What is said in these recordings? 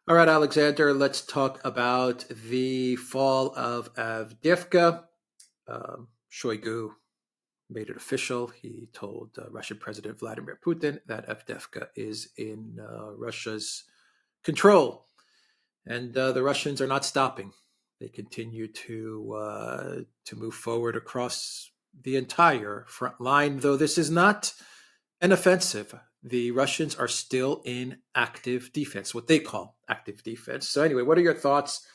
All right, Alexander, let's talk about the fall of Avdiivka. Shoigu made it official. He told Russian President Vladimir Putin that Avdiivka is in Russia's control. And the Russians are not stopping. They continue to move forward across the entire front line, though this is not an offensive. The Russians are still in active defense, what they call active defense. So, anyway, what are your thoughts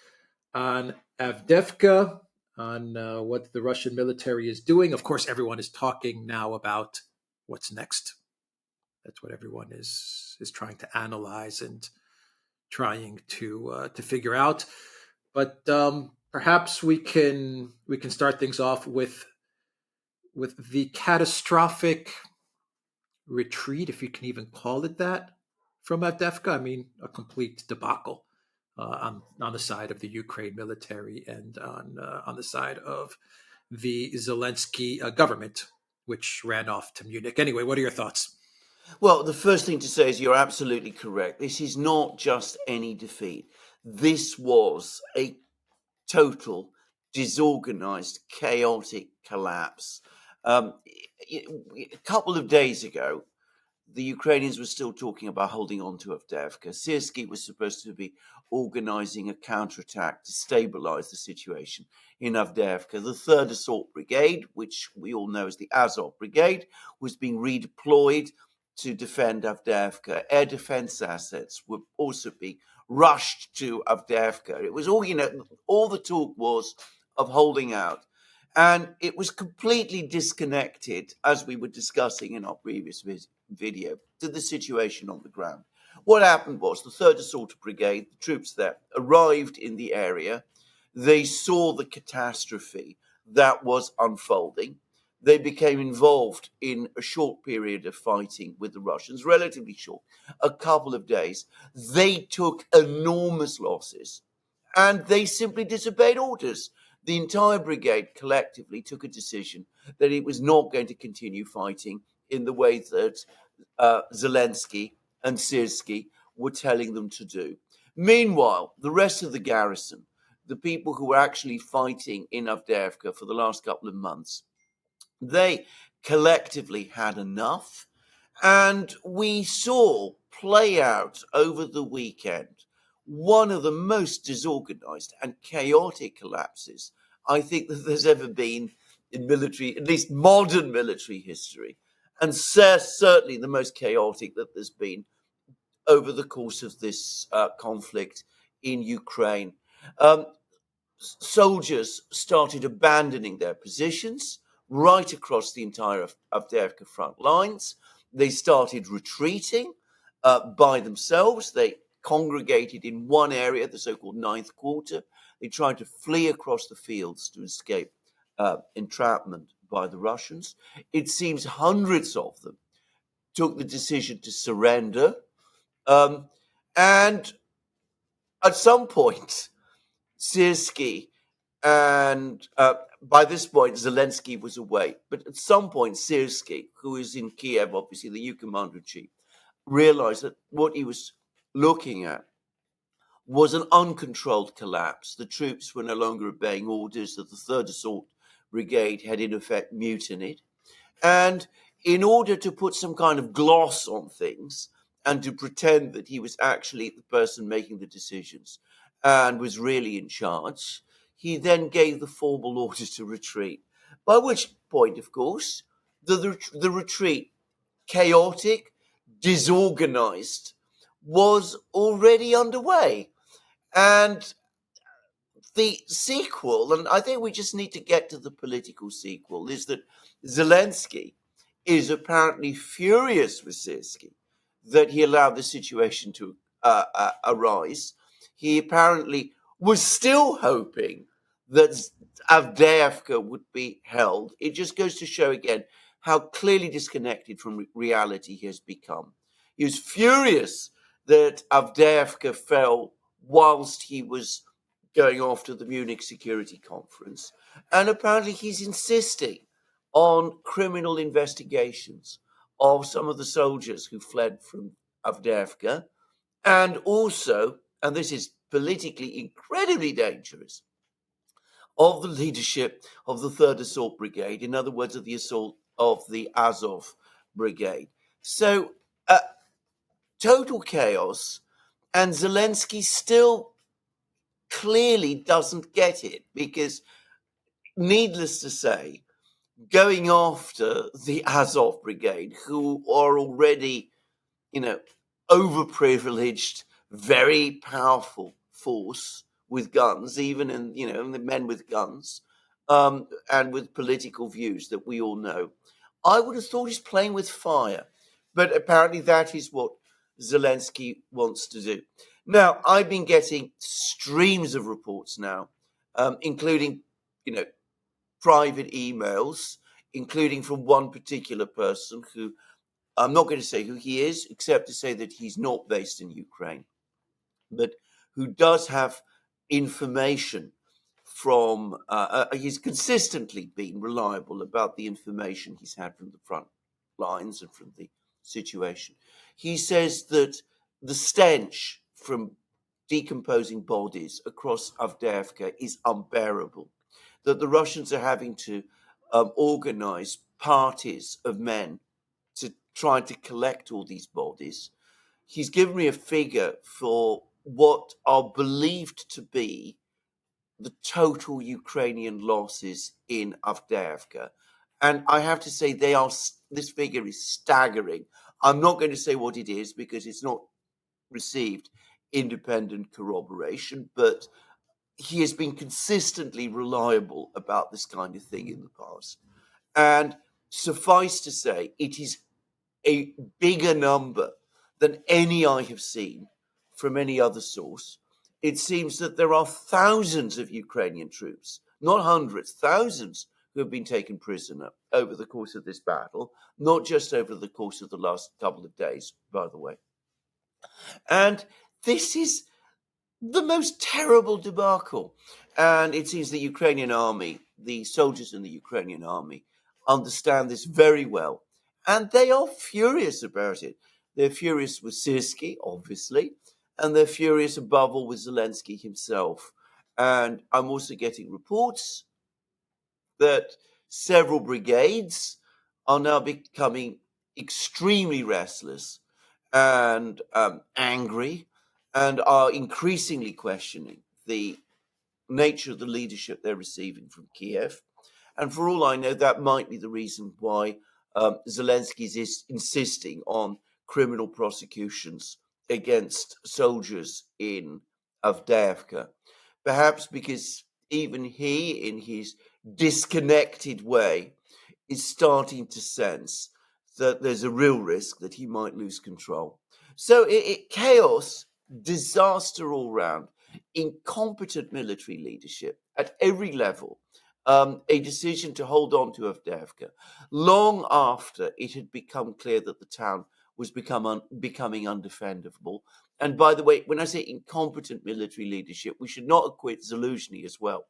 on Avdeyevka, on what the Russian military is doing? Of course, everyone is talking now about what's next. That's what everyone is trying to analyze and trying to figure out. But perhaps we can start things off with the catastrophic retreat, if you can even call it that, from Avdeyevka. I mean, a complete debacle on the side of the Ukraine military and on the side of the Zelensky government, which ran off to Munich. Anyway, what are your thoughts? Well, the first thing to say is you're absolutely correct. This is not just any defeat. This was a total, disorganized, chaotic collapse. A couple of days ago, the Ukrainians were still talking about holding on to Avdeyevka. Syrskyi was supposed to be organizing a counterattack to stabilize the situation in Avdeyevka. The 3rd Assault Brigade, which we all know as the Azov Brigade, was being redeployed to defend Avdeyevka. Air defense assets were also being rushed to Avdeyevka. It was all the talk was of holding out. And it was completely disconnected, as we were discussing in our previous video, to the situation on the ground. What happened was the 3rd Assault Brigade, the troops there, arrived in the area. They saw the catastrophe that was unfolding. They became involved in a short period of fighting with the Russians, relatively short, a couple of days. They took enormous losses and they simply disobeyed orders. The entire brigade collectively took a decision that it was not going to continue fighting in the way that Zelensky and Syrskyi were telling them to do. Meanwhile, the rest of the garrison, the people who were actually fighting in Avdeyevka for the last couple of months, they collectively had enough. And we saw play out over the weekend one of the most disorganized and chaotic collapses I think that there's ever been in military, at least modern military history, and certainly the most chaotic that there's been over the course of this conflict in Ukraine. Um, Soldiers started abandoning their positions right across the entire Avdeyevka front lines. They started retreating by themselves. They congregated in one area, the so-called ninth quarter. They tried to flee across the fields to escape entrapment by the Russians. It seems hundreds of them took the decision to surrender. And at some point, Syrskyi and by this point, Zelensky was away. But at some point, Syrskyi, who is in Kiev, obviously the new commander-in-chief, realized that what he was looking at was an uncontrolled collapse. The troops were no longer obeying orders, that the 3rd Assault Brigade had in effect mutinied. And in order to put some kind of gloss on things and to pretend that he was actually the person making the decisions and was really in charge, he then gave the formal order to retreat. By which point, of course, the retreat, chaotic, disorganized, was already underway. And the sequel, and I think we just need to get to the political sequel, is that Zelensky is apparently furious with Syrskyi that he allowed the situation to arise. He apparently was still hoping that Avdeyevka would be held. It just goes to show again how clearly disconnected from reality he has become. He was furious that Avdeyevka fell whilst he was going off to the Munich Security Conference. And apparently he's insisting on criminal investigations of some of the soldiers who fled from Avdeyevka, and also and this is politically incredibly dangerous, of the leadership of the 3rd Assault Brigade, in other words, of the assault of the Azov Brigade. So, total chaos, and Zelensky still clearly doesn't get it, because, needless to say, going after the Azov Brigade, who are already, overprivileged, very powerful force with guns, even in, the men with guns, and with political views that we all know, I would have thought he's playing with fire. But apparently that is what Zelensky wants to do. Now, I've been getting streams of reports now, including, private emails, including from one particular person who, I'm not going to say who he is, except to say that he's not based in Ukraine, but who does have information from, he's consistently been reliable about the information he's had from the front lines and from the situation. He says that the stench from decomposing bodies across Avdeyevka is unbearable, that the Russians are having to organize parties of men to try to collect all these bodies. He's given me a figure for what are believed to be the total Ukrainian losses in Avdeyevka. And I have to say, this figure is staggering. I'm not going to say what it is because it's not received independent corroboration, but he has been consistently reliable about this kind of thing in the past. And suffice to say, it is a bigger number than any I have seen from any other source. It seems that there are thousands of Ukrainian troops, not hundreds, thousands, who have been taken prisoner over the course of this battle, not just over the course of the last couple of days, by the way. And this is the most terrible debacle. And it seems the Ukrainian army, the soldiers in the Ukrainian army, understand this very well. And they are furious about it. They're furious with Syrskyi, obviously, and they're furious above all with Zelensky himself. And I'm also getting reports that several brigades are now becoming extremely restless and angry, and are increasingly questioning the nature of the leadership they're receiving from Kiev. And for all I know, that might be the reason why Zelensky is insisting on criminal prosecutions against soldiers in Avdeyevka. Perhaps because even he, in his disconnected way, is starting to sense that there's a real risk that he might lose control. So chaos, disaster all round, incompetent military leadership at every level, a decision to hold on to Avdeyevka long after it had become clear that the town was becoming undefendable. And by the way, when I say incompetent military leadership, we should not acquit Zaluzhny as well.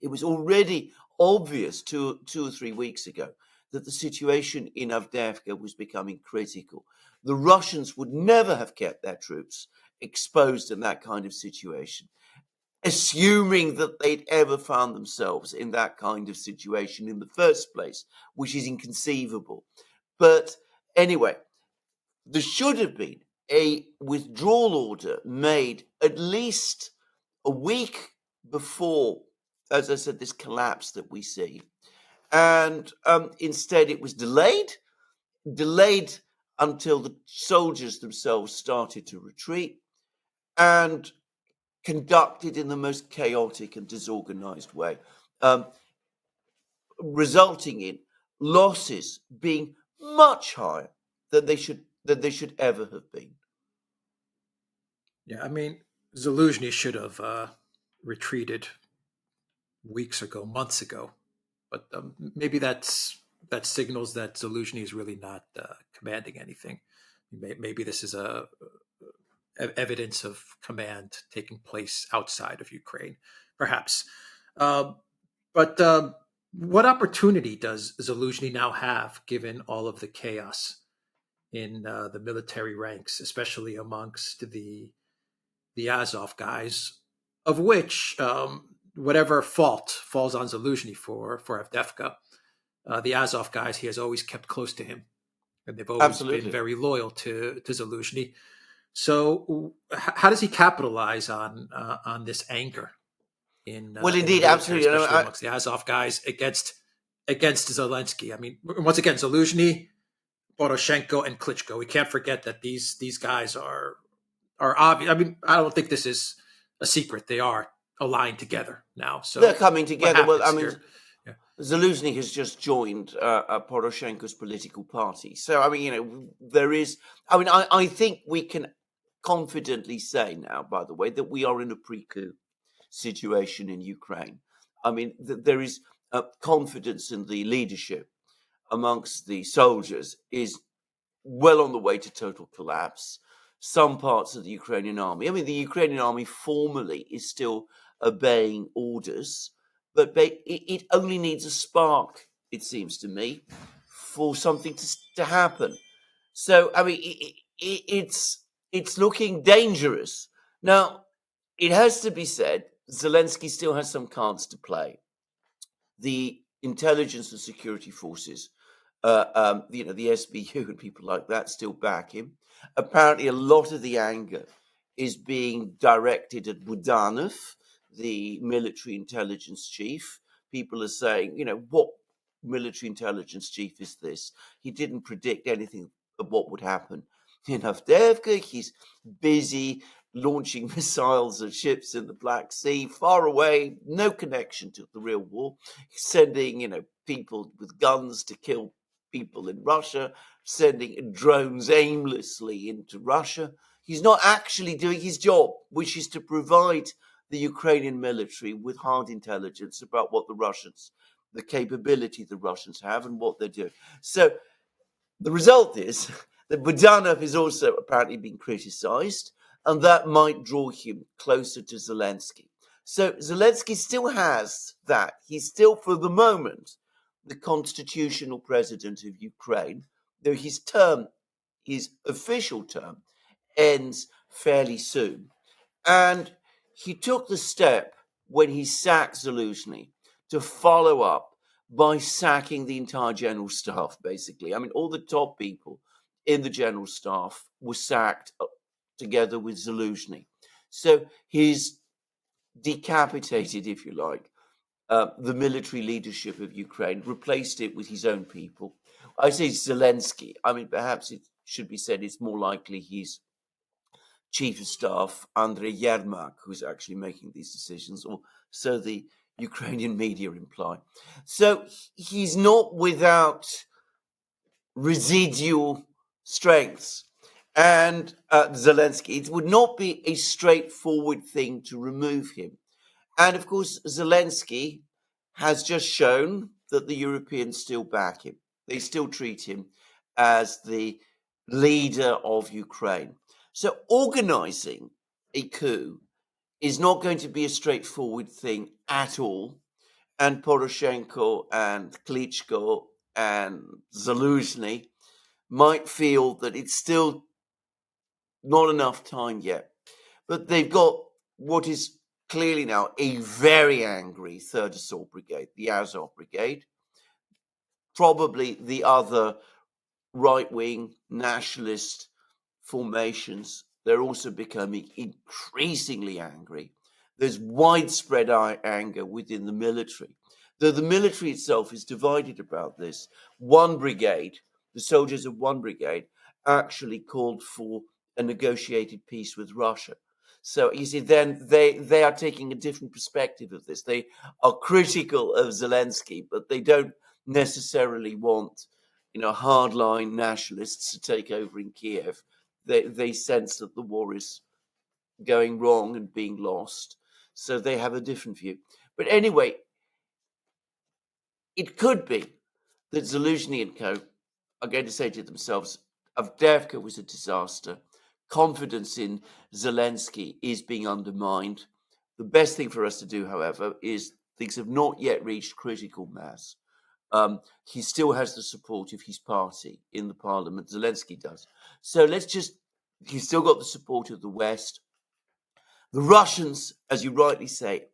It was already obvious two or 3 weeks ago that the situation in Avdeyevka was becoming critical. The Russians would never have kept their troops exposed in that kind of situation, assuming that they'd ever found themselves in that kind of situation in the first place, which is inconceivable. But anyway, there should have been a withdrawal order made at least a week before, as I said, this collapse that we see. And instead it was delayed until the soldiers themselves started to retreat, and conducted in the most chaotic and disorganized way, resulting in losses being much higher than they should ever have been. Yeah, I mean, Zaluzhny should have retreated weeks ago, months ago, but maybe that signals that Zaluzhny is really not commanding anything. Maybe this is evidence of command taking place outside of Ukraine, perhaps. But what opportunity does Zaluzhny now have, given all of the chaos in the military ranks, especially amongst the the Azov guys, of which whatever fault falls on Zaluzhny for Avdeyevka, the Azov guys he has always kept close to him, and they've always been Absolutely. very loyal to Zaluzhny. So, how does he capitalize on this anger in Well, in the indeed, military, absolutely. especially amongst the Azov guys, against Zelensky? I mean, once again, Zaluzhny, Poroshenko, and Klitschko. We can't forget that these guys are obvious. I mean, I don't think this is a secret. They are aligned together now. They're So coming what together. Well, I happens mean, here? Yeah. Zaluzhny has just joined Poroshenko's political party. So, I mean, there is. I mean, I think we can confidently say now, by the way, that we are in a pre-coup situation in Ukraine. I mean, there is confidence in the leadership amongst the soldiers is well on the way to total collapse. Some parts of the Ukrainian army, I mean, the Ukrainian army formally is still obeying orders, but it only needs a spark, it seems to me, for something to happen. So, I mean, it's looking dangerous. Now, it has to be said, Zelensky still has some cards to play. The intelligence and security forces, the SBU and people like that still back him. Apparently, a lot of the anger is being directed at Budanov, the military intelligence chief. People are saying, what military intelligence chief is this? He didn't predict anything of what would happen in Avdeyevka. He's busy launching missiles at ships in the Black Sea, far away, no connection to the real war, sending, people with guns to kill people in Russia, sending drones aimlessly into Russia. He's not actually doing his job, which is to provide the Ukrainian military with hard intelligence about what the capability the Russians have and what they're doing. So the result is that Budanov is also apparently being criticized, and that might draw him closer to Zelensky. So Zelensky still has that. He's still, for the moment, the constitutional president of Ukraine, though his official term, ends fairly soon. And he took the step when he sacked Zaluzhny to follow up by sacking the entire general staff, basically. I mean, all the top people in the general staff were sacked together with Zaluzhny. So he's decapitated, if you like, the military leadership of Ukraine, replaced it with his own people. I say Zelensky. I mean, perhaps it should be said it's more likely he's chief of staff Andrei Yermak who's actually making these decisions, or so the Ukrainian media imply. So he's not without residual strengths. And Zelensky, it would not be a straightforward thing to remove him. And of course, Zelensky has just shown that the Europeans still back him. They still treat him as the leader of Ukraine. So organizing a coup is not going to be a straightforward thing at all. And Poroshenko and Klitschko and Zaluzhny might feel that it's still not enough time yet. But they've got what is clearly now a very angry 3rd Assault Brigade, the Azov Brigade, probably the other right-wing nationalist formations. They're also becoming increasingly angry. There's widespread anger within the military, though the military itself is divided about this. One brigade, the soldiers of one brigade, actually called for a negotiated peace with Russia. So you see, then they are taking a different perspective of this. They are critical of Zelensky, but they don't necessarily want, hardline nationalists to take over in Kiev. They sense that the war is going wrong and being lost, so they have a different view. But anyway, it could be that Zaluzhny and co are going to say to themselves, Avdeyevka was a disaster. Confidence in Zelensky is being undermined. The best thing for us to do, however, is things have not yet reached critical mass. He still has the support of his party in the parliament. Zelensky does. So he's still got the support of the West. The Russians, as you rightly say,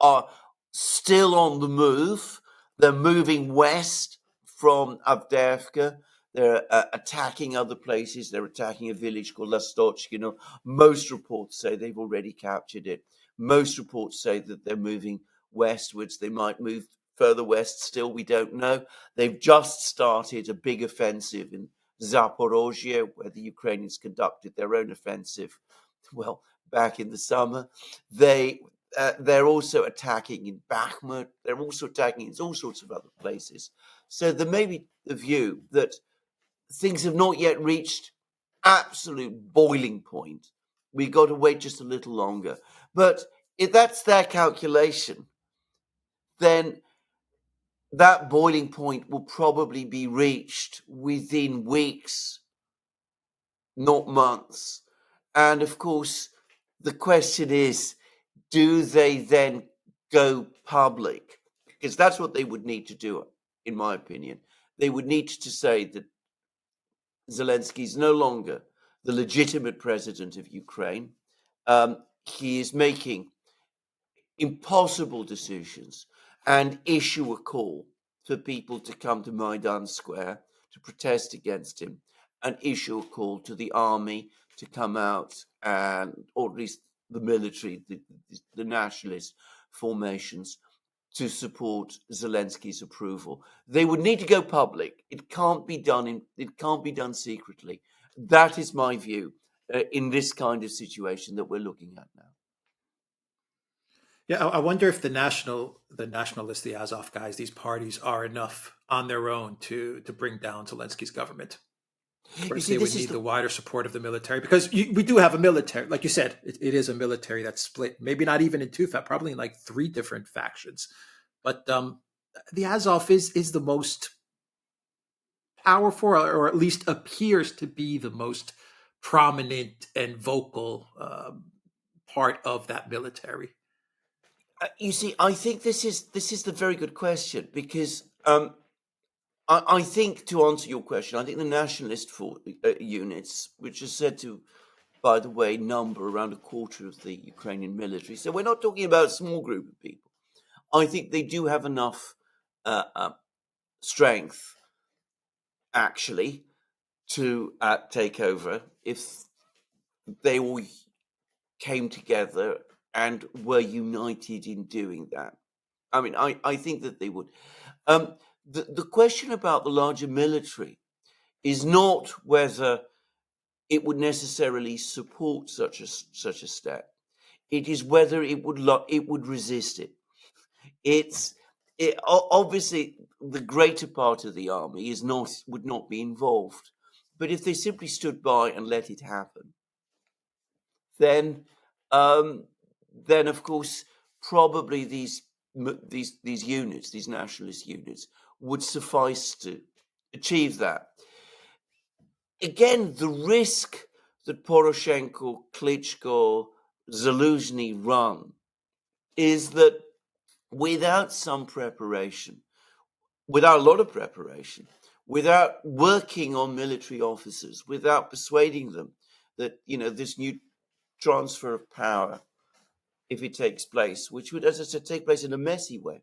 are still on the move. They're moving west from Avdeyevka. They're attacking other places. They're attacking a village called Lastochkino. Most reports say they've already captured it. Most reports say that they're moving westwards. They might move further west still. We don't know. They've just started a big offensive in Zaporozhye, where the Ukrainians conducted their own offensive, well, back in the summer. They're also attacking in Bakhmut. They're also attacking in all sorts of other places. So there may be the view that things have not yet reached absolute boiling point. We've got to wait just a little longer. But if that's their calculation, then that boiling point will probably be reached within weeks, not months. And of course, the question is, do they then go public? Because that's what they would need to do, in my opinion. They would need to say that Zelensky is no longer the legitimate president of Ukraine. He is making impossible decisions and issue a call for people to come to Maidan Square to protest against him, and issue a call to the army to come out, and or at least the military, the nationalist formations, to support Zelensky's approval. They would need to go public. It can't be done secretly. That is my view in this kind of situation that we're looking at now. Yeah, I wonder if the nationalists, the Azov guys, these parties are enough on their own to bring down Zelensky's government. First, they would need the wider support of the military, because we do have a military, like you said, it is a military that's split, maybe not even in two, probably in like three different factions. But the Azov is the most powerful, or at least appears to be the most prominent and vocal part of that military. You see, I think this is the very good question, because I think, to answer your question, I think the nationalist units, which are said to, by the way, number around a quarter of the Ukrainian military, so we're not talking about a small group of people. I think they do have enough strength, actually, to take over if they all came together and were united in doing that. I mean, I think that they would. The question about the larger military is not whether it would necessarily support such a step. It is whether it would resist it. Obviously, the greater part of the army would not be involved, but if they simply stood by and let it happen, then of course, probably these units, these nationalist units, would suffice to achieve that. Again, the risk that Poroshenko, Klitschko, Zaluzhny run is that without some preparation, without a lot of preparation, without working on military officers, without persuading them that, this new transfer of power, if it takes place, which would, as I said, take place in a messy way,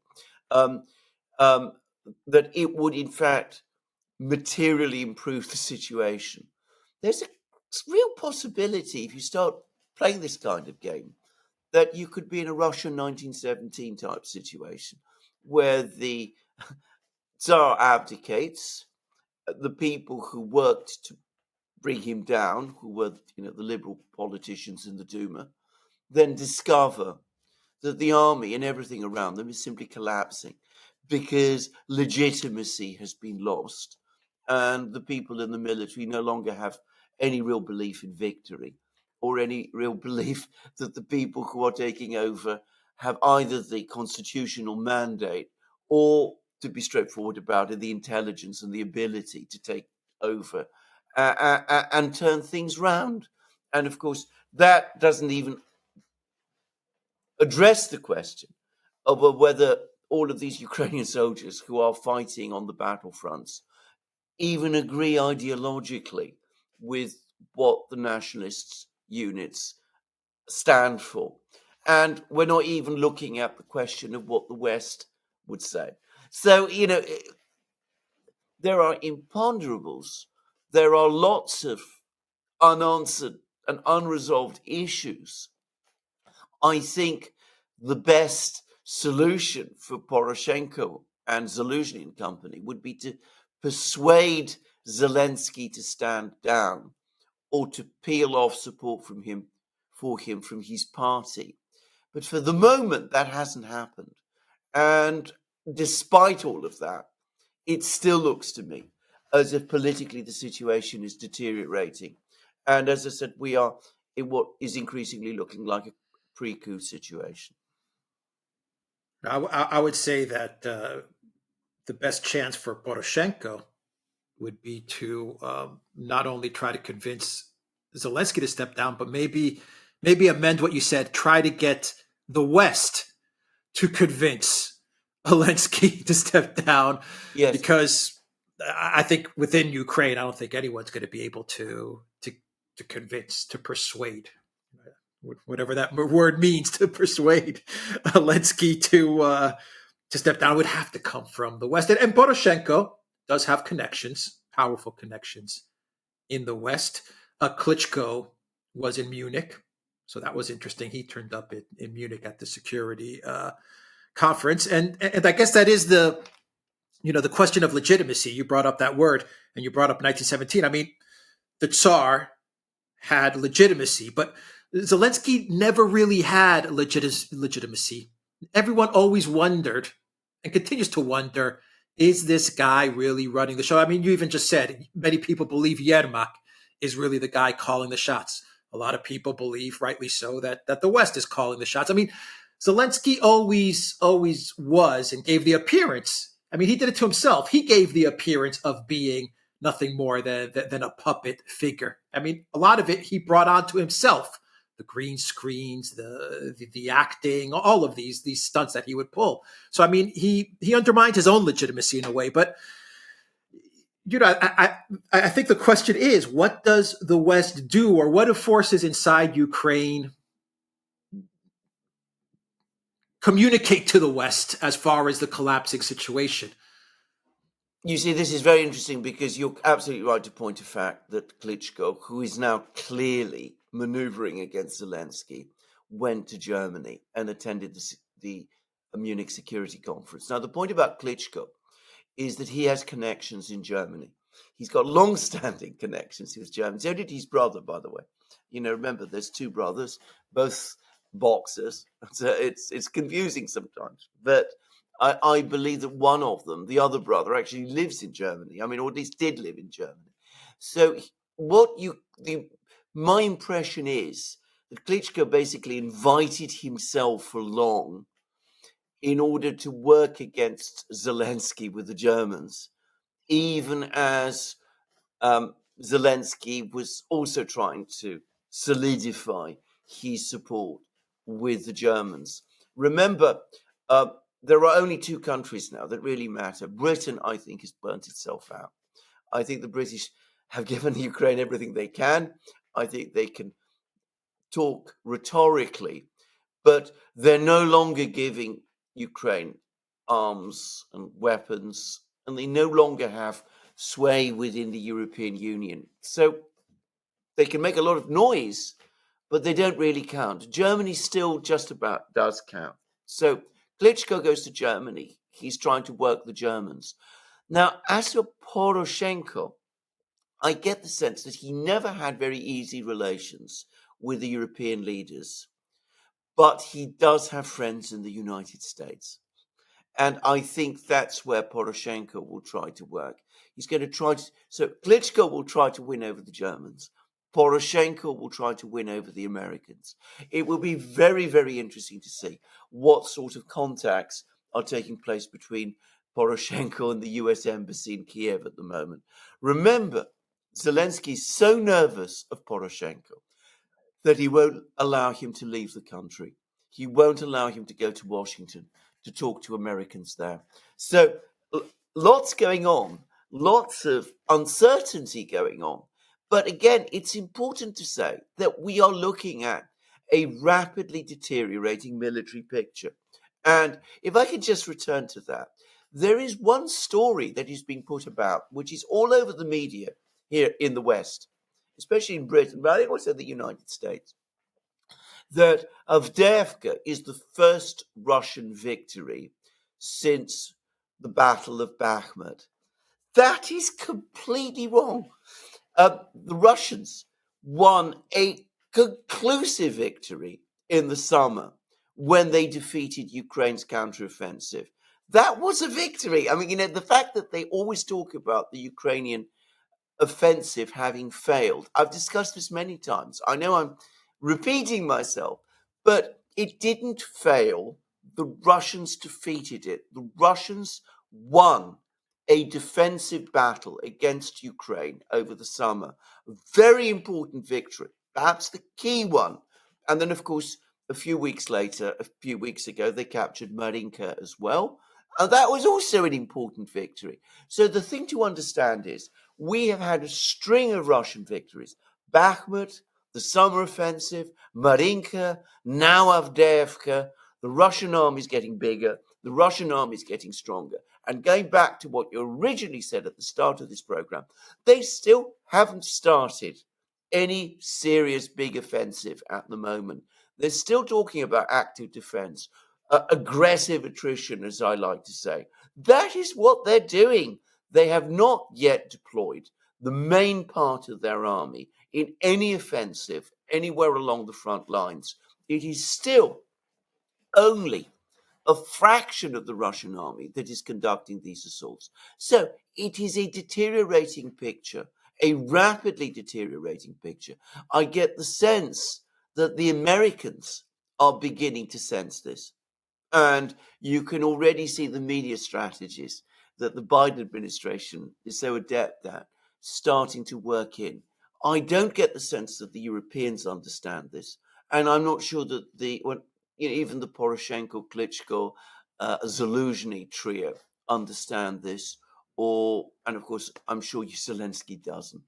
that it would, in fact, materially improve the situation. There's a real possibility, if you start playing this kind of game, that you could be in a Russian 1917 type situation, where the Tsar abdicates, the people who worked to bring him down, who were, the liberal politicians in the Duma, then discover that the army and everything around them is simply collapsing because legitimacy has been lost, and the people in the military no longer have any real belief in victory, or any real belief that the people who are taking over have either the constitutional mandate, or, to be straightforward about it, the intelligence and the ability to take over and turn things round. And of course, that doesn't even address the question of whether all of these Ukrainian soldiers who are fighting on the battlefronts even agree ideologically with what the nationalists units stand for. And we're not even looking at the question of what the West would say. So, there are imponderables. There are lots of unanswered and unresolved issues. I think the best solution for Poroshenko and Zaluzhny and company would be to persuade Zelensky to stand down or to peel off support from him from his party. But for the moment, that hasn't happened. And despite all of that, it still looks to me as if politically the situation is deteriorating. And as I said, we are in what is increasingly looking like a pre-coup situation. I would say that the best chance for Poroshenko would be to not only try to convince Zelensky to step down, but maybe amend what you said. Try to get the West to convince Zelensky to step down, Yes. because I think within Ukraine, I don't think anyone's going to be able to convince, to persuade, whatever that word means, to persuade Zelensky to step down. Would have to come from the West, and Poroshenko does have connections, powerful connections in the West. Klitschko was in Munich, so that was interesting. He turned up in Munich at the security conference, and I guess that is the question of legitimacy. You brought up that word, and you brought up 1917. I mean, the Tsar had legitimacy, but Zelensky never really had legitimacy. Everyone always wondered, and continues to wonder, is this guy really running the show? I mean, you even just said many people believe Yermak is really the guy calling the shots. A lot of people believe, rightly so, that the West is calling the shots. I mean, Zelensky always was and gave the appearance. I mean, he did it to himself. He gave the appearance of being nothing more than a puppet figure. I mean, a lot of it he brought onto himself. The green screens, the acting, all of these stunts that he would pull. So I mean, he undermined his own legitimacy in a way. But I think the question is, what does the West do, or what do forces inside Ukraine communicate to the West as far as the collapsing situation? You see, this is very interesting because you're absolutely right to point to fact that Klitschko, who is now clearly maneuvering against Zelensky, went to Germany and attended the Munich Security Conference. Now, the point about Klitschko is that he has connections in Germany. He's got long-standing connections with Germany. So did his brother, by the way. Remember, there's two brothers, both boxers. So it's confusing sometimes. But I believe that one of them, the other brother, actually lives in Germany. I mean, or at least did live in Germany. So my impression is that Klitschko basically invited himself along in order to work against Zelensky with the Germans, even as Zelensky was also trying to solidify his support with the Germans. Remember, there are only two countries now that really matter. Britain, I think, has burnt itself out. I think the British have given Ukraine everything they can. I think they can talk rhetorically, but they're no longer giving Ukraine arms and weapons, and they no longer have sway within the European Union. So they can make a lot of noise, but they don't really count. Germany still just about does count. So Klitschko goes to Germany. He's trying to work the Germans. Now, as for Poroshenko, I get the sense that he never had very easy relations with the European leaders, but he does have friends in the United States. And I think that's where Poroshenko will try to work. He's going to try to, so Klitschko will try to win over the Germans. Poroshenko will try to win over the Americans. It will be very, very interesting to see what sort of contacts are taking place between Poroshenko and the US Embassy in Kiev at the moment. Remember, Zelensky is so nervous of Poroshenko that he won't allow him to leave the country. He won't allow him to go to Washington to talk to Americans there. So lots going on, lots of uncertainty going on. But again, it's important to say that we are looking at a rapidly deteriorating military picture. And if I could just return to that, there is one story that is being put about, which is all over the media here in the West, especially in Britain, but I think also the United States, that Avdeyevka is the first Russian victory since the Battle of Bakhmut. That is completely wrong. The Russians won a conclusive victory in the summer when they defeated Ukraine's counteroffensive. That was a victory. I mean, the fact that they always talk about the Ukrainian offensive having failed. I've discussed this many times. I know I'm repeating myself, but it didn't fail. The Russians defeated it. The Russians won a defensive battle against Ukraine over the summer. A very important victory, perhaps the key one. And then, of course, a few weeks ago, they captured Marinka as well. And that was also an important victory. So the thing to understand is we have had a string of Russian victories. Bakhmut, the summer offensive, Marinka, now Avdeyevka. The Russian army is getting bigger. The Russian army is getting stronger. And going back to what you originally said at the start of this program, they still haven't started any serious big offensive at the moment. They're still talking about active defense, aggressive attrition, as I like to say. That is what they're doing. They have not yet deployed the main part of their army in any offensive anywhere along the front lines. It is still only a fraction of the Russian army that is conducting these assaults. So it is a deteriorating picture, a rapidly deteriorating picture. I get the sense that the Americans are beginning to sense this. And you can already see the media strategies that the Biden administration is so adept at starting to work in. I don't get the sense that the Europeans understand this. And I'm not sure that even the Poroshenko, Klitschko, Zaluzhny trio understand this. And of course, I'm sure Zelensky doesn't.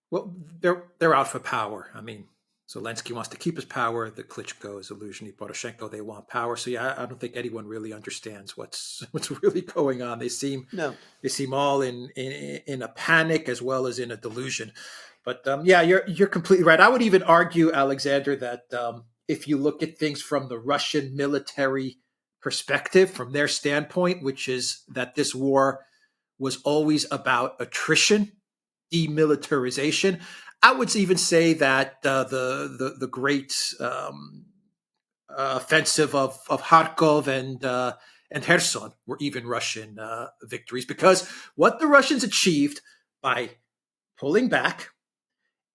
Well, they're out for power. I mean, Zelensky wants to keep his power. The Klitschko, Zaluzhny, Poroshenko, they want power. So yeah, I don't think anyone really understands what's really going on. They seem all in a panic as well as in a delusion. But yeah, you're completely right. I would even argue, Alexander, that if you look at things from the Russian military perspective, from their standpoint, which is that this war was always about attrition, demilitarization. I would even say that the great offensive of Kharkov and Kherson were even Russian victories, because what the Russians achieved by pulling back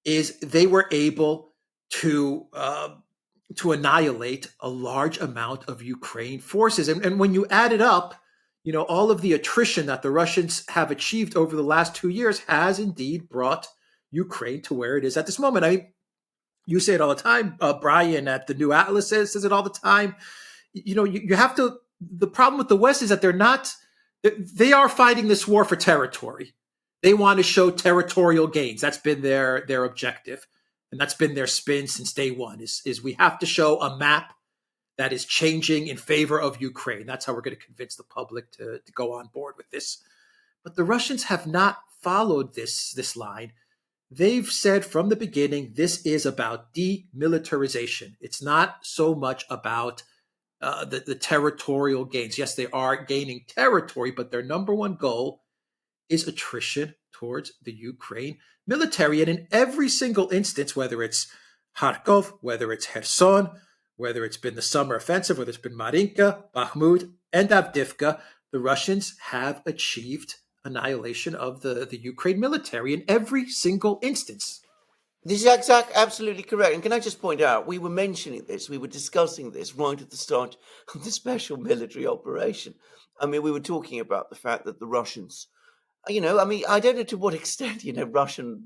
is they were able to annihilate a large amount of Ukraine forces, and when you add it up, all of the attrition that the Russians have achieved over the last 2 years has indeed brought Ukraine to where it is at this moment. I mean, you say it all the time. Brian at the New Atlas says it all the time. You have to. The problem with the West is that they are fighting this war for territory. They want to show territorial gains. That's been their objective, and that's been their spin since day one. Is we have to show a map that is changing in favor of Ukraine. That's how we're going to convince the public to go on board with this. But the Russians have not followed this line. They've said from the beginning, this is about demilitarization. It's not so much about the territorial gains. Yes, they are gaining territory, but their number one goal is attrition towards the Ukraine military. And in every single instance, whether it's Kharkov, whether it's Kherson, whether it's been the summer offensive, whether it's been Marinka, Bakhmut, and Avdiivka, the Russians have achieved annihilation of the Ukraine military in every single instance. This is absolutely correct. And can I just point out, we were mentioning this, we were discussing this right at the start of the special military operation. I mean, we were talking about the fact that the Russians, I don't know to what extent, Russians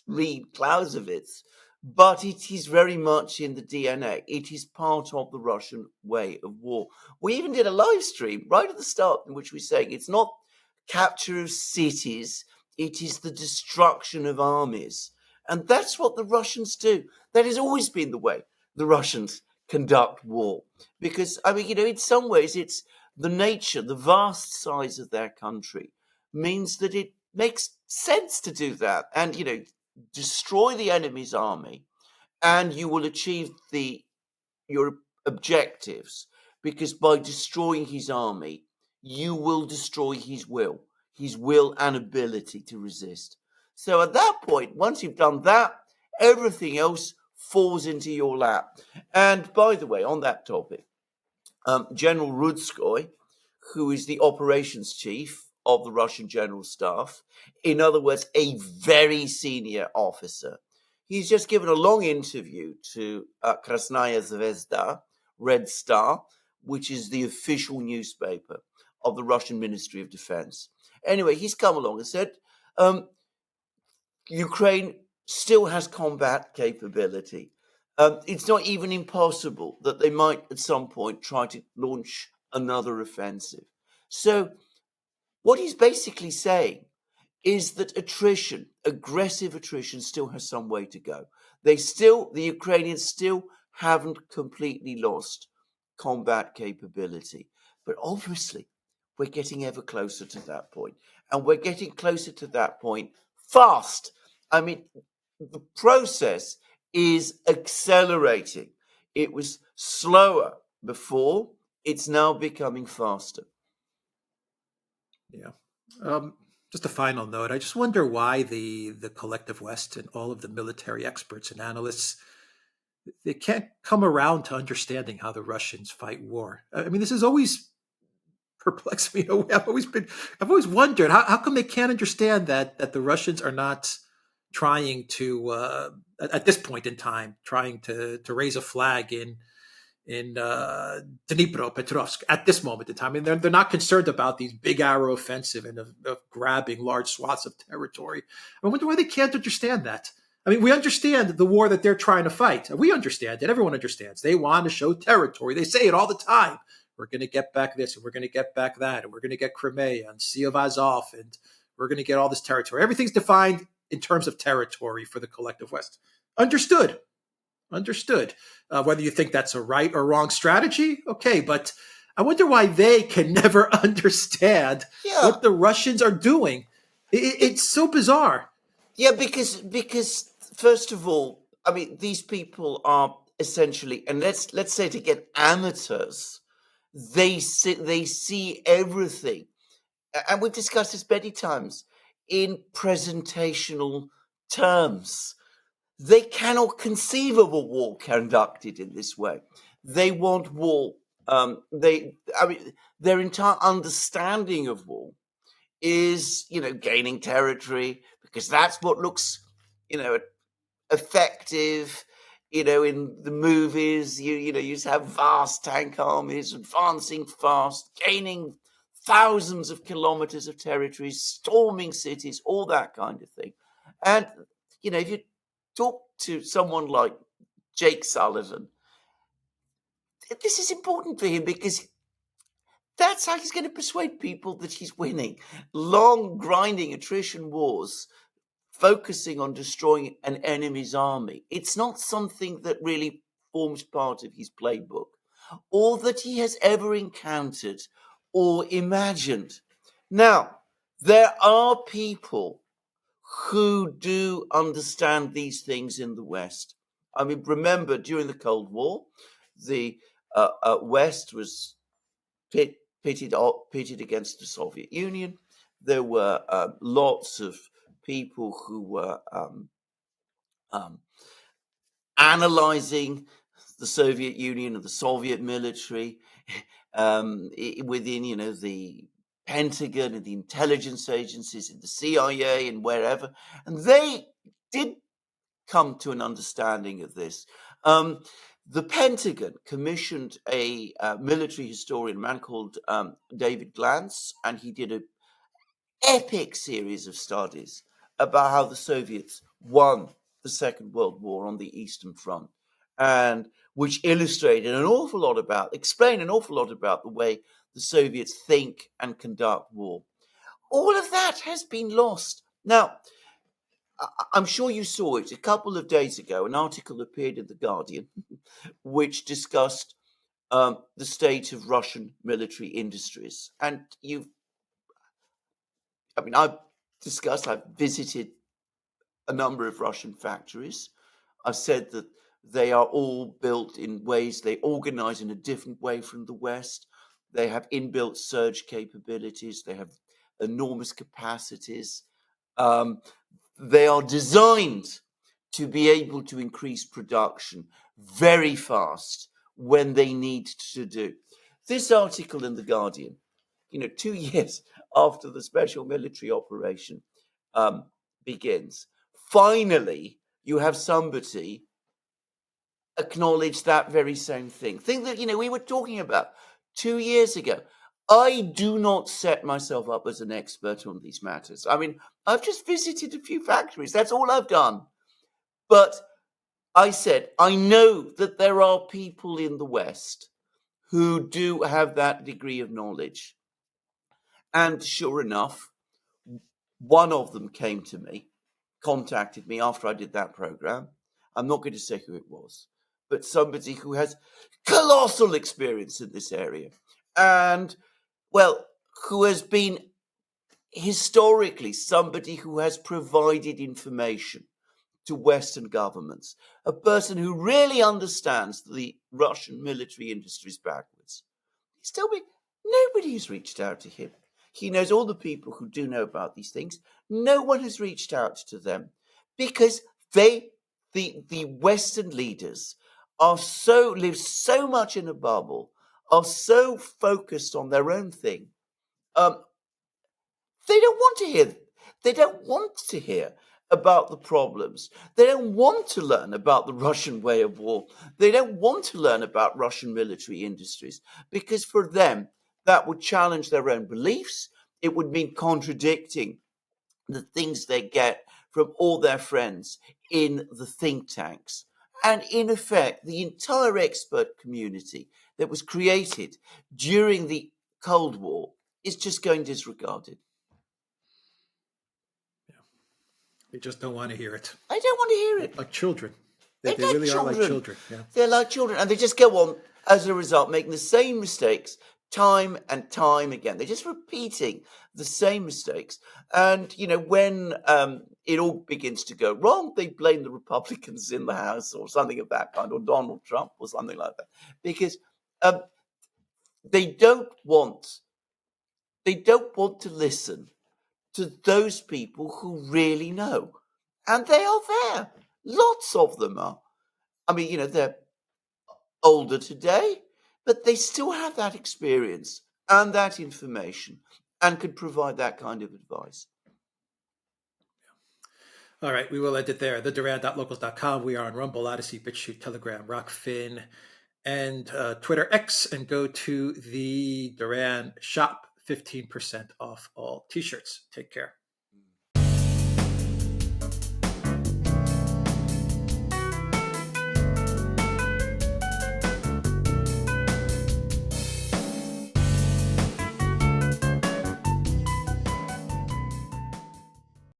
read Clausewitz, but it is very much in the DNA. It is part of the Russian way of war. We even did a live stream right at the start in which we're saying it's not capture of cities, it is the destruction of armies. And that's what the Russians do. That has always been the way the Russians conduct war. Because, I mean, in some ways, it's the nature, the vast size of their country means that it makes sense to do that. And, destroy the enemy's army, and you will achieve your objectives, because by destroying his army, you will destroy his will and ability to resist. So at that point, once you've done that, everything else falls into your lap. And by the way, on that topic, General Rudskoy, who is the operations chief of the Russian General Staff, in other words, a very senior officer, he's just given a long interview to Krasnaya Zvezda, Red Star, which is the official newspaper of the Russian Ministry of Defense. Anyway, he's come along and said, Ukraine still has combat capability. It's not even impossible that they might at some point try to launch another offensive. So what he's basically saying is that aggressive attrition, still has some way to go. The Ukrainians still haven't completely lost combat capability. But obviously, we're getting ever closer to that point. And we're getting closer to that point fast. I mean, the process is accelerating. It was slower before. It's now becoming faster. Yeah. Just a final note. I just wonder why the collective West and all of the military experts and analysts, they can't come around to understanding how the Russians fight war. I mean, this has always perplexed me. I've always wondered how come they can't understand that the Russians are not trying to at this point in time trying to raise a flag in Dnipropetrovsk at this moment in time. I mean, they're not concerned about these big arrow offensive and of grabbing large swaths of territory. I wonder why they can't understand that. I mean, we understand the war that they're trying to fight. We understand it. Everyone understands. They want to show territory. They say it all the time. We're going to get back this, and we're going to get back that, and we're going to get Crimea and Sea of Azov, and we're going to get all this territory. Everything's defined in terms of territory for the collective West. Understood. Whether you think that's a right or wrong strategy, okay, but I wonder why they can never understand what the Russians are doing. It's so bizarre. Yeah, because first of all, I mean, these people are essentially, and let's say to get amateurs, they see everything, and we've discussed this many times, in presentational terms. They cannot conceive of a war conducted in this way. They want war. Their entire understanding of war is, gaining territory, because that's what looks, effective. In the movies, you have vast tank armies advancing fast, gaining thousands of kilometers of territories, storming cities, all that kind of thing. And, if you talk to someone like Jake Sullivan, this is important for him, because that's how he's going to persuade people that he's winning. Long, grinding attrition wars, focusing on destroying an enemy's army. It's not something that really forms part of his playbook, or that he has ever encountered or imagined. Now, there are people who do understand these things in the West. I mean, remember, during the Cold War, the West was pitted against the Soviet Union. There were lots of people who were analyzing the Soviet Union and the Soviet military within, the Pentagon and the intelligence agencies and the CIA and wherever, and they did come to an understanding of this. The Pentagon commissioned a military historian, a man called David Glantz, and he did an epic series of studies about how the Soviets won the Second World War on the Eastern Front, and which explained an awful lot about the way the Soviets think and conduct war. All of that has been lost. Now, I'm sure you saw it a couple of days ago. An article appeared in The Guardian which discussed the state of Russian military industries. And I've visited a number of Russian factories. I've said that they are all built in ways, they organize in a different way from the West. They have inbuilt surge capabilities. They have enormous capacities. They are designed to be able to increase production very fast when they need to do. This article in The Guardian, 2 years after the special military operation begins, finally you have somebody acknowledge that very same thing that we were talking about 2 years ago. I do not set myself up as an expert on these matters. I've just visited a few factories. That's all I've done. But I said, I know that there are people in the West who do have that degree of knowledge. And sure enough, one of them came to me, contacted me after I did that program. I'm not going to say who it was, but somebody who has colossal experience in this area and, well, who has been historically somebody who has provided information to Western governments, a person who really understands the Russian military industries backwards. He's told me nobody's reached out to him. He knows all the people who do know about these things. No one has reached out to them because the Western leaders live so much in a bubble, are so focused on their own thing. They don't want to hear. They don't want to hear about the problems. They don't want to learn about the Russian way of war. They don't want to learn about Russian military industries because for them, that would challenge their own beliefs. It would mean contradicting the things they get from all their friends in the think tanks. And in effect, the entire expert community that was created during the Cold War is just going disregarded. They just don't want to hear it. I don't want to hear it. Like children. They like really children. are like children. Yeah. They're like children. And they just go on, as a result, making the same mistakes time and time again. They're just repeating the same mistakes. And, when it all begins to go wrong, they blame the Republicans in the House or something of that kind, or Donald Trump or something like that. Because they don't want to listen to those people who really know. And they are there. Lots of them are. They're older today, but they still have that experience and that information and could provide that kind of advice. All right, we will end it there. TheDuran.locals.com. We are on Rumble, Odyssey, BitChute, Telegram, Rockfin, and Twitter X. And go to the Duran shop, 15% off all t-shirts. Take care.